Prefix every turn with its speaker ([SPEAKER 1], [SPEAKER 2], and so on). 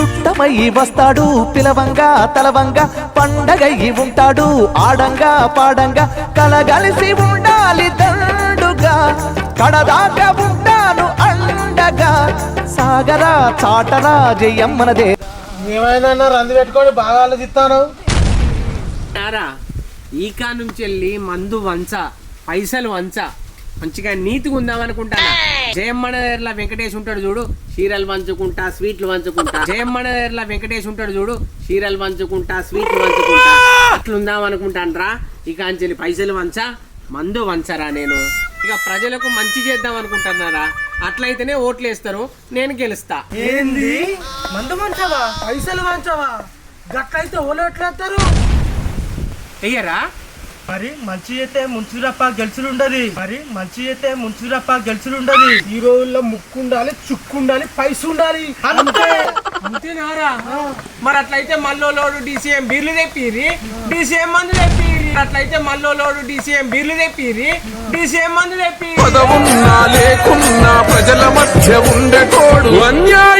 [SPEAKER 1] చుట్టమై వస్తాడు పిలవంగా తలవంగా పండగయ్యి ఉంటాడు ఆడంగా పాడంగా కలగలిసి ఉండాలి దండుగా కడదాకా ఉంటాను అండగా సాగరా చాటరా జయమ్మనదే.
[SPEAKER 2] ఏమైనా రంది పెట్టుకొని బాగా ఆలోచిస్తాను.
[SPEAKER 3] ఈ కా నుంచి వెళ్ళి మందు వంచ పైసలు వంచ మంచిగా నీతిగా ఉందామనుకుంటాను. జయమ్మడేర్ల వెంకటేష్ ఉంటాడు చూడు, చీరలు పంచుకుంటా స్వీట్లు పంచుకుంటా. జయమ్మడేర్ల వెంకటేష్ ఉంటాడు చూడు, చీరలు పంచుకుంటా స్వీట్లు పంచుకుంటా. అట్లుందామనుకుంటాను రా. ఇక అంచెలి పైసలు వంచ మందు వంచరా. నేను ఇక ప్రజలకు మంచి చేద్దాం అనుకుంటున్నారా. అట్లయితేనే ఓట్లు వేస్తారు, నేను గెలుస్తా.
[SPEAKER 2] ఏంది మందు మంచవా పైసలు మంచవా? గట్లయితే ఓట్లు ఎట్లేస్తారు?
[SPEAKER 3] అయ్యరా
[SPEAKER 2] మరి మంచి అయితే ముంచురప్ప గెలుచులుండది. ఈ రోజుల్లో ముక్కు ఉండాలి, చుక్కు ఉండాలి, పైసలు ఉండాలి.
[SPEAKER 3] అంతేనారా? మరి అట్లయితే మల్లోలోడు DCM బీర్లు తెప్పిరి, DCM మందు తెప్పిరి. అట్లయితే మల్లోలోడు DCM బీర్లు తెప్పిరి, DCM మందు తెప్పిరి.
[SPEAKER 4] పదవున్నా లేకున్నా ప్రజల మధ్య ఉండే తోడు అన్యాయం